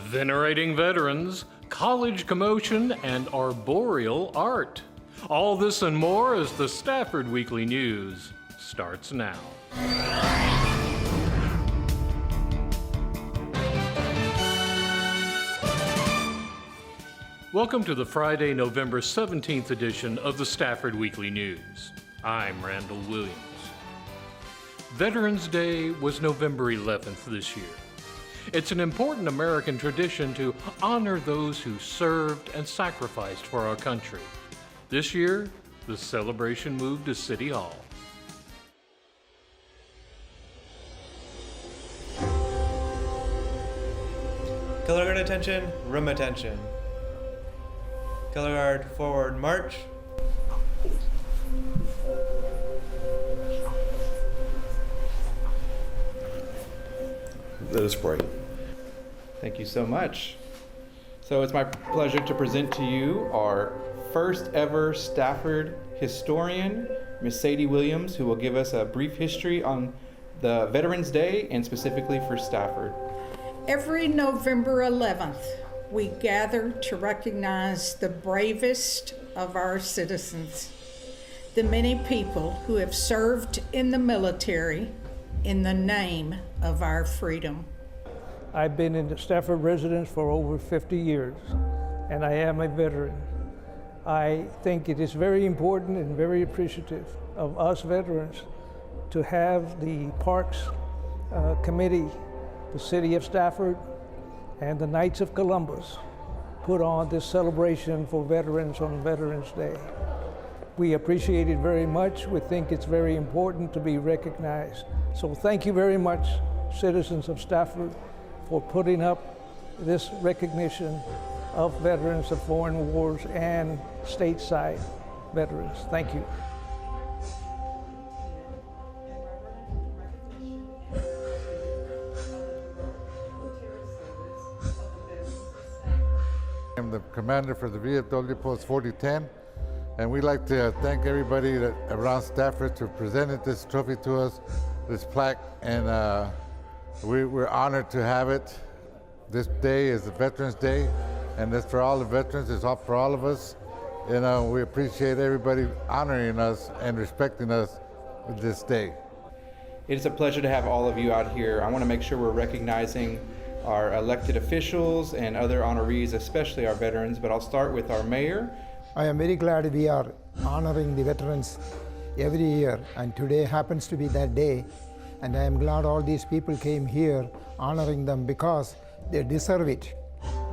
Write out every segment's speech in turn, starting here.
venerating veterans, college commotion, and arboreal art. All this and more as the Stafford Weekly News starts now. Welcome to the Friday, November 17th edition of the Stafford Weekly News. I'm Randall Williams. Veterans Day was November 11th this year. It's an important American tradition to honor those who served and sacrificed for our country. This year, the celebration moved to City Hall. Color guard attention, room attention. Color guard forward march. Let us pray. Thank you so much. So it's my pleasure to present to you our first ever Stafford historian, Miss Sadie Williams, who will give us a brief history on the Veterans Day and specifically for Stafford. Every November 11th, we gather to recognize the bravest of our citizens, the many people who have served in the military in the name of our freedom. I've been in the Stafford residence for over 50 years, and I am a veteran. I think it is very important and very appreciative of us veterans to have the Parks Committee, the City of Stafford, and the Knights of Columbus put on this celebration for veterans on Veterans Day. We appreciate it very much. We think it's very important to be recognized. So thank you very much, citizens of Stafford, for putting up this recognition of veterans of foreign wars and stateside veterans. Thank you. I'm the commander for the VFW Post 4010, and we'd like to thank everybody around Stafford for presenting this trophy to us, this plaque, and we're honored to have it. This day is the Veterans Day, and it's for all the veterans, it's all for all of us. And we appreciate everybody honoring us and respecting us with this day. It is a pleasure to have all of you out here. I want to make sure we're recognizing our elected officials and other honorees, especially our veterans, but I'll start with our mayor. I am very glad we are honoring the veterans every year, and today happens to be that day. And I am glad all these people came here honoring them because they deserve it.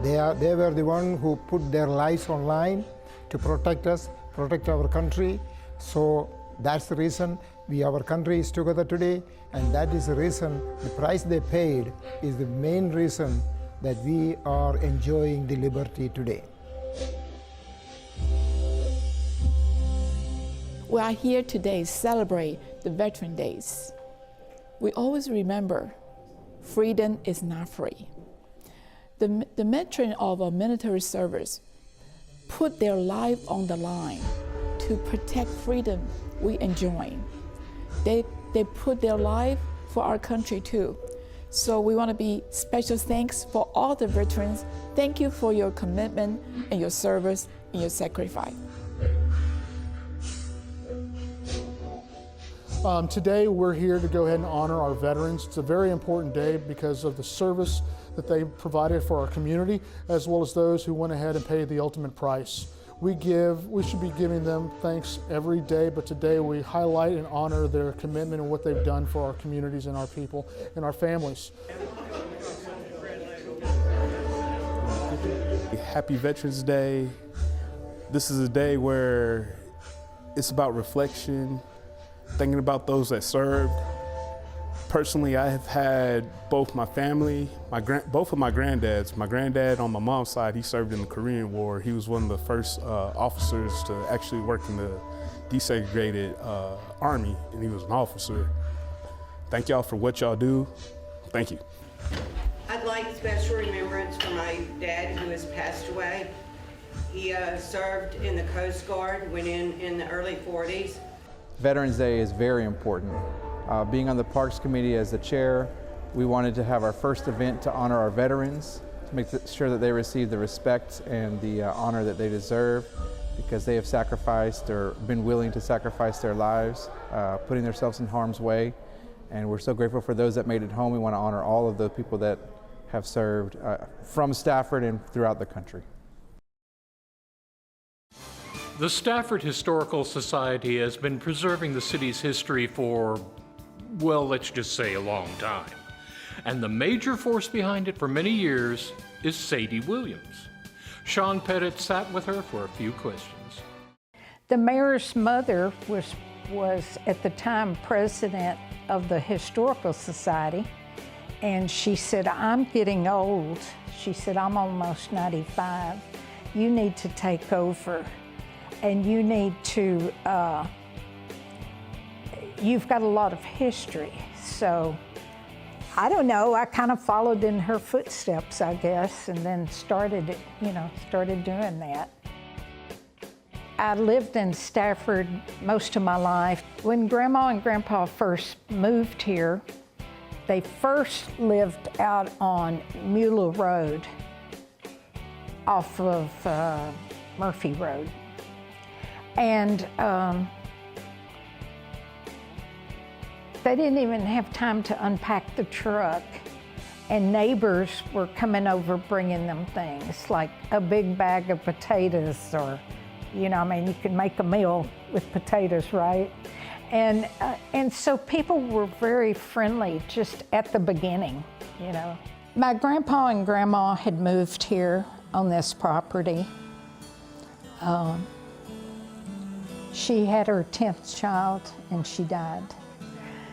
They were the ones who put their lives on line to protect us, protect our country. So that's the reason our country is together today, and that is the reason the price they paid is the main reason that we are enjoying the liberty today. We are here today to celebrate the Veteran Days. We always remember freedom is not free. The veteran of our military service put their life on the line to protect freedom we enjoy. They put their life for our country too. So we want to be special thanks for all the veterans. Thank you for your commitment and your service and your sacrifice. Today we're here to go ahead and honor our veterans. It's a very important day because of the service that they provided for our community, as well as those who went ahead and paid the ultimate price. We should be giving them thanks every day, but today we highlight and honor their commitment and what they've done for our communities and our people and our families. Happy Veterans Day. This is a day where it's about reflection, thinking about those that served. Personally, I have had both my family, both of my granddads. My granddad on my mom's side, he served in the Korean War. He was one of the first officers to actually work in the desegregated Army, and he was an officer. Thank y'all for what y'all do. Thank you. I'd like special remembrance for my dad who has passed away. He served in the Coast Guard, went in the early 40s. Veterans Day is very important. Being on the Parks Committee as the chair, we wanted to have our first event to honor our veterans, make sure that they receive the respect and the honor that they deserve, because they have sacrificed or been willing to sacrifice their lives, putting themselves in harm's way. And we're so grateful for those that made it home. We want to honor all of the people that have served from Stafford and throughout the country. The Stafford Historical Society has been preserving the city's history for, well, let's just say a long time. And the major force behind it for many years is Sadie Williams. Sean Pettit sat with her for a few questions. The mayor's mother was at the time president of the Historical Society, and she said, I'm getting old. She said, I'm almost 95. You need to take over, and you need to, you've got a lot of history. So I don't know, I kind of followed in her footsteps, I guess, and then started doing that. I lived in Stafford most of my life. When Grandma and Grandpa first moved here, they first lived out on Mueller Road off of Murphy Road. And they didn't even have time to unpack the truck, and neighbors were coming over bringing them things like a big bag of potatoes, or, you know, I mean, you can make a meal with potatoes, right? And so people were very friendly just at the beginning, you know. My grandpa and grandma had moved here on this property. She had her 10th child and she died.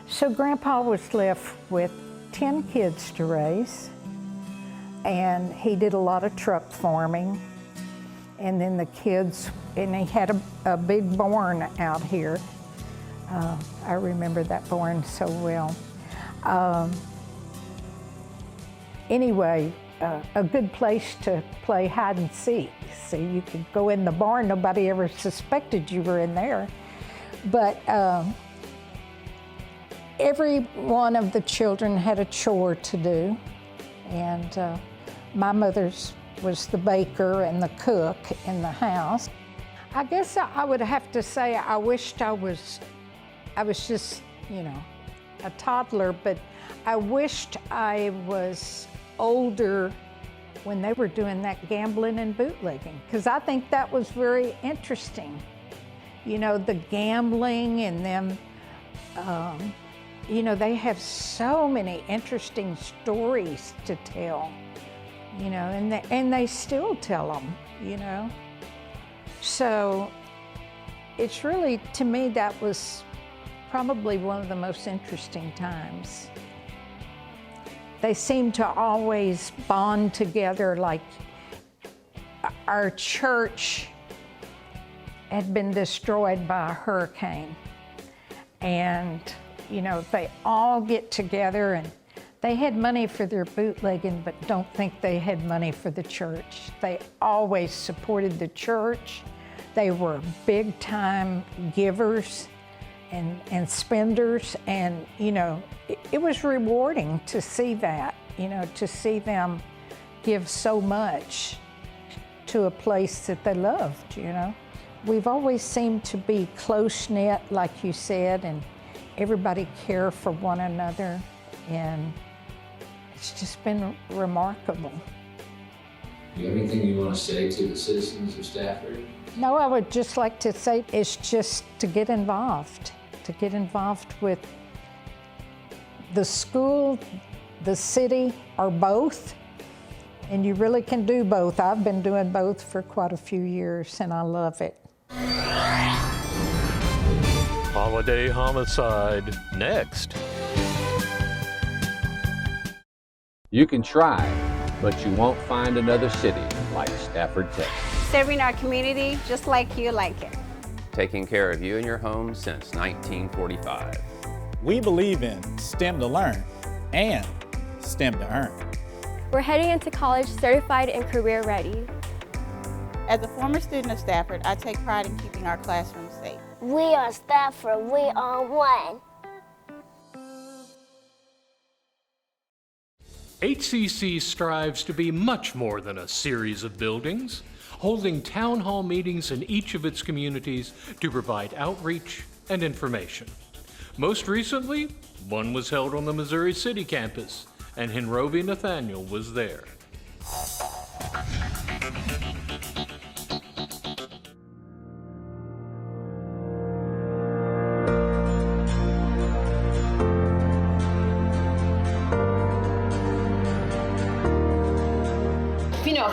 So Grandpa was left with 10 kids to raise, and he did a lot of truck farming. And then the kids, and he had a big barn out here. I remember that barn so well. Anyway, a good place to play hide and seek. So you could go in the barn, nobody ever suspected you were in there. But every one of the children had a chore to do, and my mother's was the baker and the cook in the house. I guess I would have to say I wished I was just, you know, a toddler, but I wished I was older when they were doing that gambling and bootlegging, because I think that was very interesting. You know, the gambling and them, you know, they have so many interesting stories to tell, you know, and they still tell them, you know. So it's really, to me, that was probably one of the most interesting times. They seem to always bond together. Like our church had been destroyed by a hurricane, and you know, they all get together, and they had money for their bootlegging, but don't think they had money for the church. They always supported the church. They were big time givers and spenders, and you know, it was rewarding to see that, you know, to see them give so much to a place that they loved, you know. We've always seemed to be close-knit, like you said, and everybody care for one another, and it's just been remarkable. Do you have anything you want to say to the citizens of Stafford? No, I would just like to say it's just to get involved with the school, the city, or both. And you really can do both. I've been doing both for quite a few years, and I love it. Holiday Homicide, next. You can try, but you won't find another city like Stafford, Texas. Serving our community just like you like it. Taking care of you and your home since 1945. We believe in STEM to learn and STEM to earn. We're heading into college certified and career ready. As a former student of Stafford, I take pride in keeping our classrooms safe. We are Stafford, we are one. HCC strives to be much more than a series of buildings, holding town hall meetings in each of its communities to provide outreach and information. Most recently, one was held on the Missouri City campus, and Henrovy Nathaniel was there.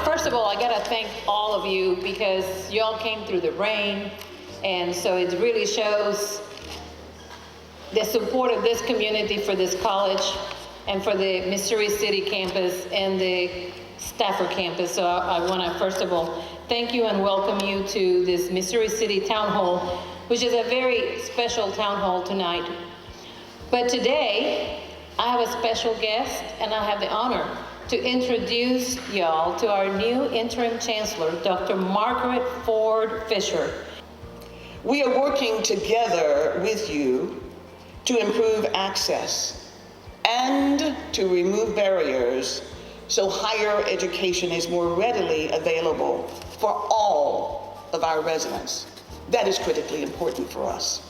First of all, I gotta thank all of you because y'all came through the rain, and so it really shows the support of this community for this college and for the Missouri City campus and the Stafford campus. So I wanna first of all thank you and welcome you to this Missouri City Town Hall, which is a very special town hall tonight. But today, I have a special guest, and I have the honor to introduce y'all to our new interim chancellor, Dr. Margaret Ford Fisher. We are working together with you to improve access and to remove barriers so higher education is more readily available for all of our residents. That is critically important for us.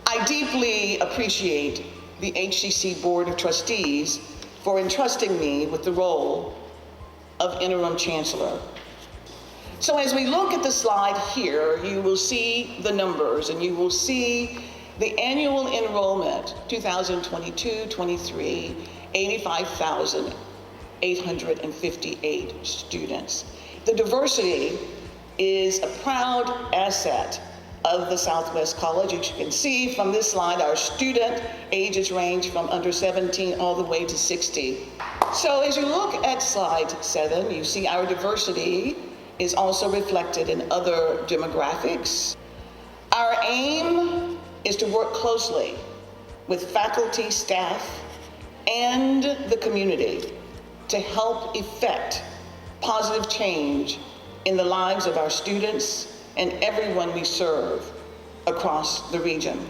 I deeply appreciate the HCC Board of Trustees for entrusting me with the role of interim chancellor. So as we look at the slide here, you will see the numbers and you will see the annual enrollment, 2022-23, 85,858 students. The diversity is a proud asset of the Southwest College. As you can see from this slide, our student ages range from under 17 all the way to 60. So as you look at slide 7, you see our diversity is also reflected in other demographics. Our aim is to work closely with faculty, staff, and the community to help effect positive change in the lives of our students and everyone we serve across the region.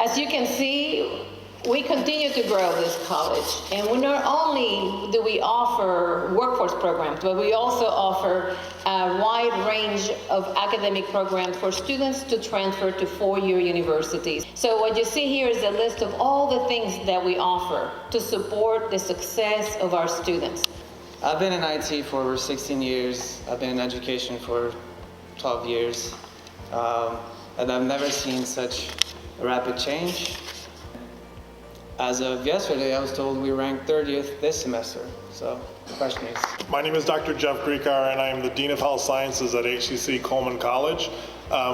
As you can see, we continue to grow this college, and we not only do we offer workforce programs, but we also offer a wide range of academic programs for students to transfer to four-year universities. So what you see here is a list of all the things that we offer to support the success of our students. I've been in IT for over 16 years. I've been in education for 12 years. And I've never seen such a rapid change. As of yesterday, I was told we ranked 30th this semester. So the question is. My name is Dr. Jeff Griecar, and I am the Dean of Health Sciences at HCC Coleman College.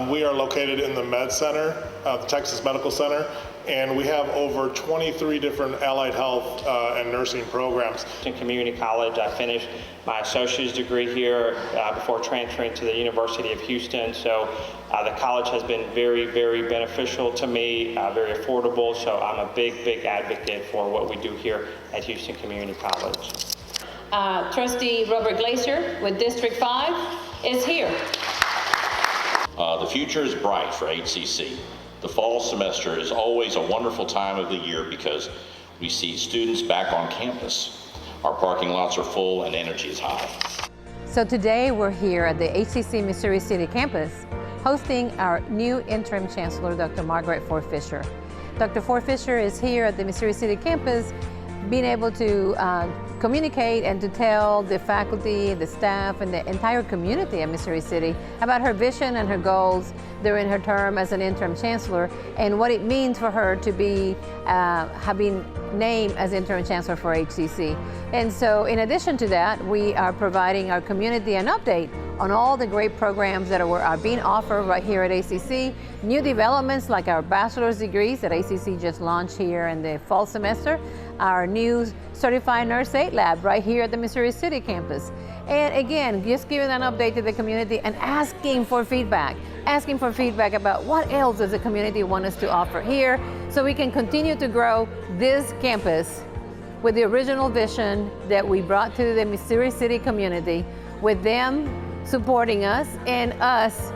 We are located in the Med Center, the Texas Medical Center, and we have over 23 different allied health and nursing programs. In community college, I finished my associate's degree here before transferring to the University of Houston. So the college has been very, very beneficial to me, very affordable. So I'm a big advocate for what we do here at Houston Community College. Trustee Robert Glacier with District 5 is here. The future is bright for HCC. The fall semester is always a wonderful time of the year because we see students back on campus. Our parking lots are full and energy is high. So today we're here at the HCC Missouri City campus hosting our new interim chancellor, Dr. Margaret Ford Fisher. Dr. Ford Fisher is here at the Missouri City campus being able to communicate and to tell the faculty, the staff, and the entire community of Missouri City about her vision and her goals during her term as an interim chancellor and what it means for her to be have been named as interim chancellor for HCC. And so in addition to that, we are providing our community an update on all the great programs that are being offered right here at ACC, new developments like our bachelor's degrees that ACC just launched here in the fall semester, our new Certified Nurse Aid Lab right here at the Missouri City campus. And again, just giving an update to the community and asking for feedback about what else does the community want us to offer here so we can continue to grow this campus with the original vision that we brought to the Missouri City community, with them supporting us and us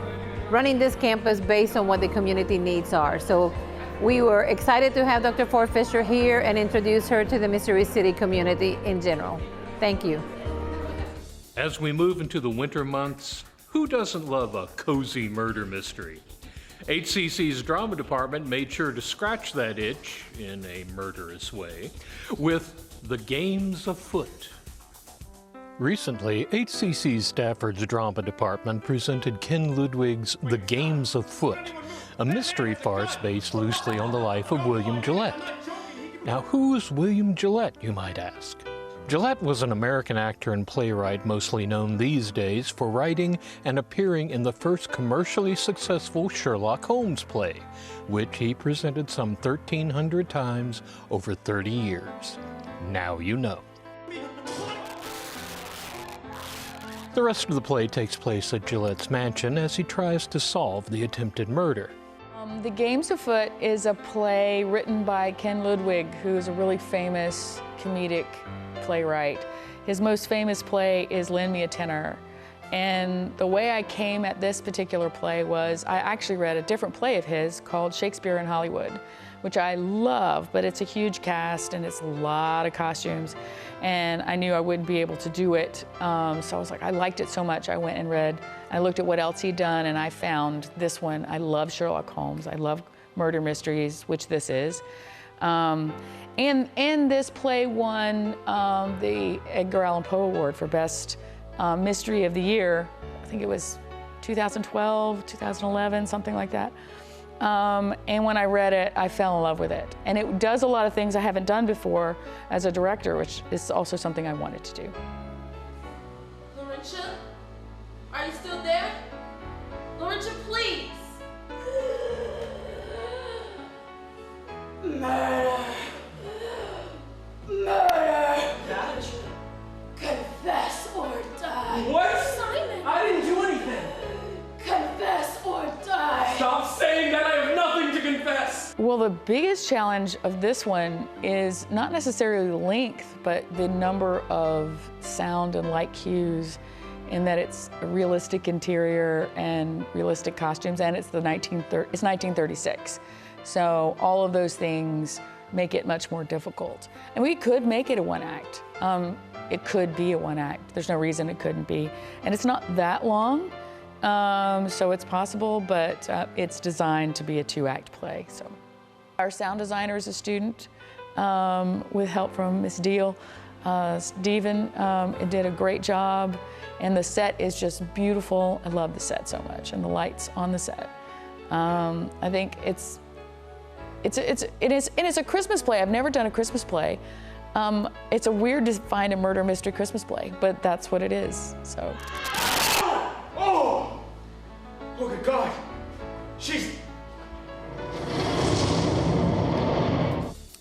running this campus based on what the community needs are. So We were excited to have Dr. Ford Fisher here and introduce her to the Missouri City community in general. Thank you. As we move into the winter months, who doesn't love a cozy murder mystery? HCC's drama department made sure to scratch that itch, in a murderous way, with The Games Afoot. Recently, HCC's Stafford's drama department presented Ken Ludwig's The Games Afoot, a mystery farce based loosely on the life of William Gillette. Now, who is William Gillette, you might ask? Gillette was an American actor and playwright mostly known these days for writing and appearing in the first commercially successful Sherlock Holmes play, which he presented some 1,300 times over 30 years. Now you know. The rest of the play takes place at Gillette's mansion as he tries to solve the attempted murder. The Games Afoot is a play written by Ken Ludwig, who's a really famous comedic playwright. His most famous play is Lend Me a Tenor. And the way I came at this particular play was I actually read a different play of his called Shakespeare in Hollywood, which I love, but it's a huge cast and it's a lot of costumes. And I knew I wouldn't be able to do it. So I was like, I liked it so much, I went and read. I looked at what else he'd done and I found this one. I love Sherlock Holmes. I love murder mysteries, which this is. And this play won the Edgar Allan Poe Award for Best Mystery of the Year. I think it was 2012, 2011, something like that. And when I read it, I fell in love with it. And it does a lot of things I haven't done before as a director, which is also something I wanted to do. Laurentia, are you still there? Laurentia, please. Murder. Murder. Confess or die. What? Simon. I didn't do anything. Confess or die. Stop saying that. I have nothing to confess. Well, the biggest challenge of this one is not necessarily the length, but the number of sound and light cues, in that it's a realistic interior and realistic costumes, and it's 1936. So all of those things make it much more difficult. And we could make it a one act. It could be a one act. There's no reason it couldn't be. And it's not that long, so it's possible, but it's designed to be a two-act play. So our sound designer is a student with help from Miss Deal. Steven did a great job, and the set is just beautiful. I love the set so much, and the lights on the set. I think it is a Christmas play. I've never done a Christmas play. It's a weird to find a murder mystery Christmas play, but that's what it is. So. Oh! Oh, good God! She's.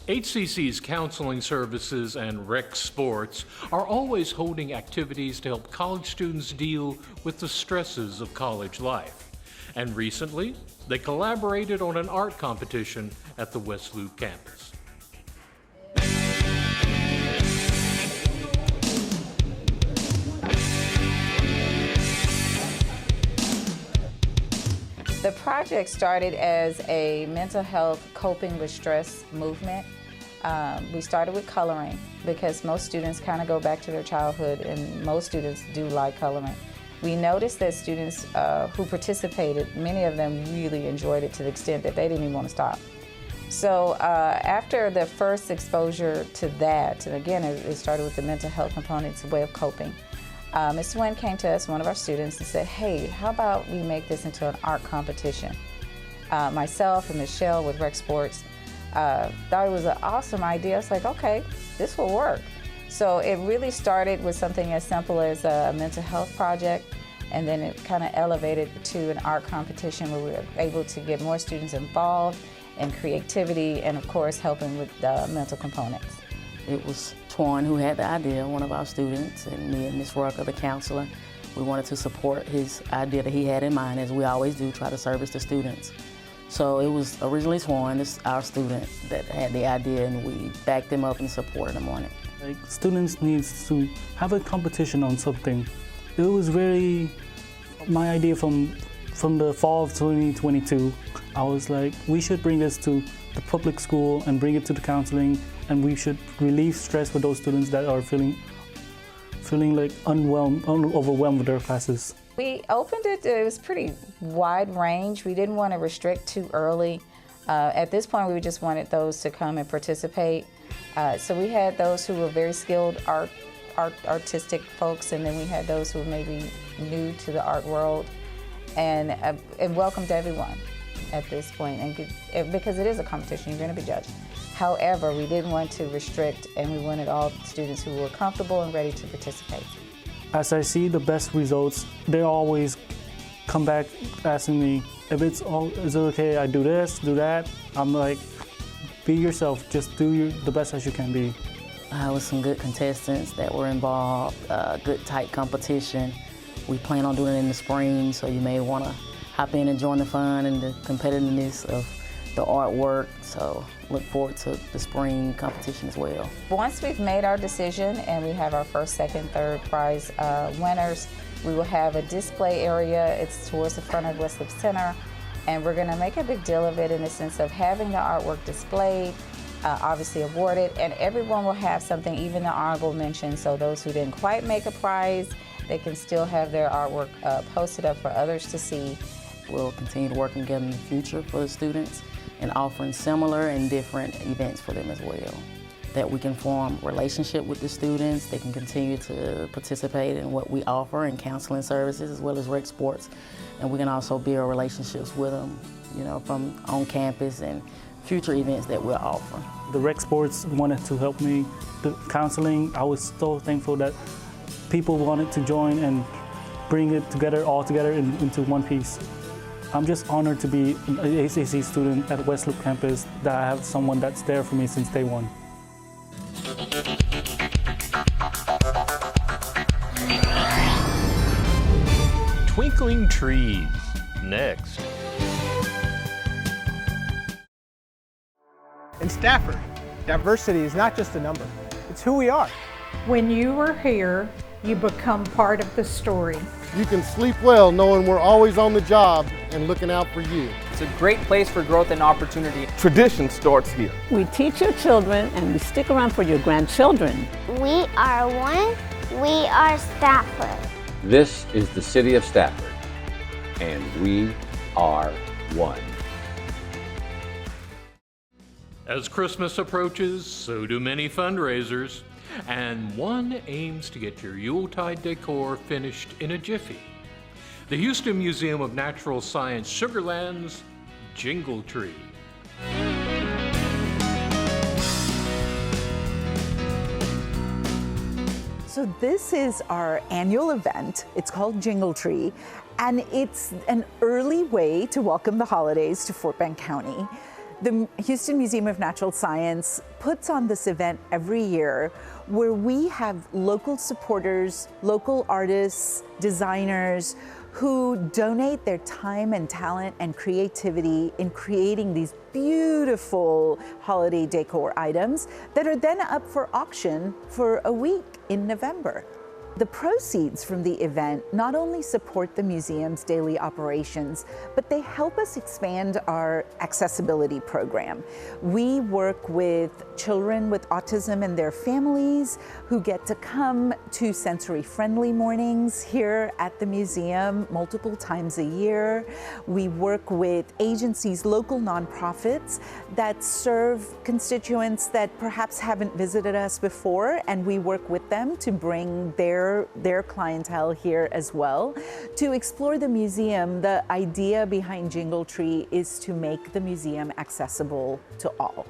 HCC's counseling services and rec sports are always holding activities to help college students deal with the stresses of college life. And recently, they collaborated on an art competition at the West Loop campus. The project started as a mental health coping with stress movement. We started with coloring because most students kind of go back to their childhood, and most students do like coloring. We noticed that students who participated, many of them really enjoyed it to the extent that they didn't even want to stop. So after the first exposure to that, and again, it started with the mental health component, it's a way of coping. Ms. Nguyen came to us, one of our students, and said, hey, how about we make this into an art competition? Myself and Michelle with Rec Sports thought it was an awesome idea. It's like, okay, this will work. So it really started with something as simple as a mental health project, and then it kind of elevated to an art competition where we were able to get more students involved in creativity and, of course, helping with the mental components. It was Twan who had the idea, one of our students, and me and Ms. Rucker, the counselor. We wanted to support his idea that he had in mind, as we always do, try to service the students. So it was originally Twan, our student, that had the idea, and we backed him up and supported him on it. Like, students need to have a competition on something. It was really my idea from from the fall of 2022, I was like, we should bring this to the public school and bring it to the counseling, and we should relieve stress for those students that are feeling like overwhelmed with their classes. We opened it, it was pretty wide range. We didn't want to restrict too early. At this point, we just wanted those to come and participate. So we had those who were very skilled artistic folks, and then we had those who were maybe new to the art world, and welcomed everyone at this point, and because it is a competition, you're going to be judged. However, we didn't want to restrict, and we wanted all students who were comfortable and ready to participate. As I see the best results, they always come back asking me if is it okay I do this, do that. I'm like, be yourself, just do the best as you can be. With some good contestants that were involved, good tight competition. We plan on doing it in the spring, so you may want to hop in and join the fun and the competitiveness of the artwork. So look forward to the spring competition as well. Once we've made our decision and we have our first, second, third prize winners, we will have a display area. It's towards the front of Westlake Center, and we're going to make a big deal of it in the sense of having the artwork displayed, obviously awarded, and everyone will have something, even the honorable mention, so those who didn't quite make a prize, they can still have their artwork posted up for others to see. We'll continue to work together in the future for the students and offering similar and different events for them as well. That we can form a relationship with the students, they can continue to participate in what we offer in counseling services as well as rec sports, and we can also build relationships with them, from on campus and future events that we'll offer. The rec sports wanted to help me. The counseling, I was so thankful that people wanted to join and bring it together, all together into one piece. I'm just honored to be an ACC student at Westloop campus, that I have someone that's there for me since day one. Twinkling trees, next. In Stafford, diversity is not just a number, it's who we are. When you are here, you become part of the story. You can sleep well knowing we're always on the job and looking out for you. It's a great place for growth and opportunity. Tradition starts here. We teach your children and we stick around for your grandchildren. We are one, we are Stafford. This is the city of Stafford, and we are one. As Christmas approaches, so do many fundraisers, and one aims to get your Yuletide decor finished in a jiffy. The Houston Museum of Natural Science Sugarland's Jingle Tree. So this is our annual event. It's called Jingle Tree, and it's an early way to welcome the holidays to Fort Bend County. The Houston Museum of Natural Science puts on this event every year where we have local supporters, local artists, designers who donate their time and talent and creativity in creating these beautiful holiday decor items that are then up for auction for a week in November. The proceeds from the event not only support the museum's daily operations, but they help us expand our accessibility program. We work with children with autism and their families who get to come to sensory-friendly mornings here at the museum multiple times a year. We work with agencies, local nonprofits that serve constituents that perhaps haven't visited us before, and we work with them to bring their clientele here as well. To explore the museum, the idea behind Jingle Tree is to make the museum accessible to all.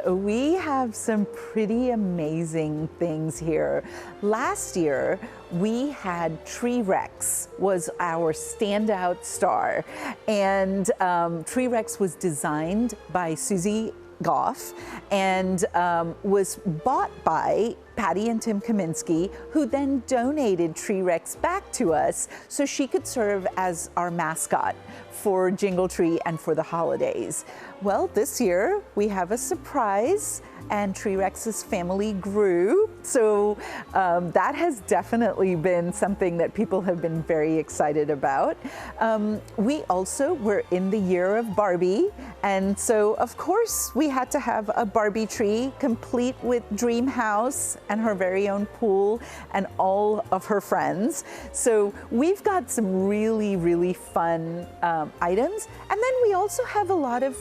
We have some pretty amazing things here. Last year, we had Tree Rex was our standout star, and Tree Rex was designed by Susie Goff and was bought by Patty and Tim Kaminsky, who then donated Tree Rex back to us so she could serve as our mascot for Jingle Tree and for the holidays. Well, this year we have a surprise, and Tree Rex's family grew, So that has definitely been something that people have been very excited about. We also were in the year of Barbie, and so of course we had to have a Barbie tree complete with dream house and her very own pool and all of her friends. So we've got some really, really fun items. And then we also have a lot of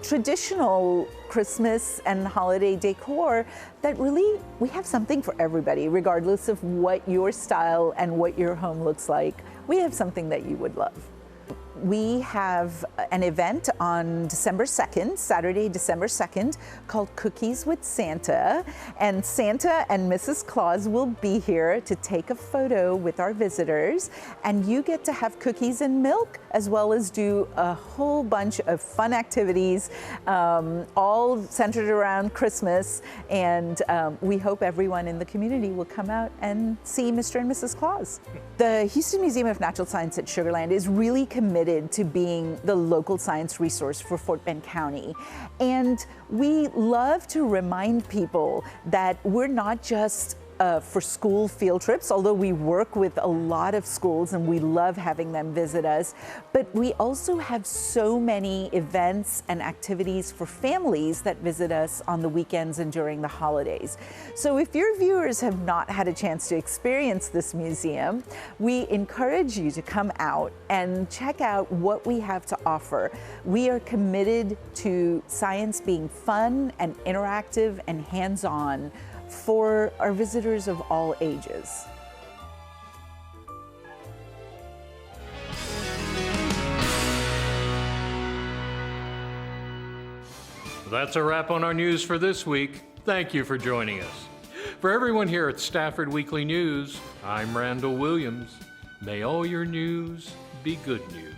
traditional Christmas and holiday decor that really, we have something for everybody, regardless of what your style and what your home looks like. We have something that you would love. We have an event on December 2nd, Saturday, December 2nd, called Cookies with Santa. And Santa and Mrs. Claus will be here to take a photo with our visitors. And you get to have cookies and milk, as well as do a whole bunch of fun activities, all centered around Christmas. And we hope everyone in the community will come out and see Mr. and Mrs. Claus. The Houston Museum of Natural Science at Sugar Land is really committed to being the local science resource for Fort Bend County. And we love to remind people that we're not just for school field trips, although we work with a lot of schools and we love having them visit us, but we also have so many events and activities for families that visit us on the weekends and during the holidays. So if your viewers have not had a chance to experience this museum, we encourage you to come out and check out what we have to offer. We are committed to science being fun and interactive and hands-on for our visitors of all ages. That's a wrap on our news for this week. Thank you for joining us. For everyone here at Stafford Weekly News, I'm Randall Williams. May all your news be good news.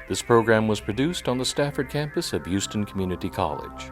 This program was produced on the Stafford campus of Houston Community College.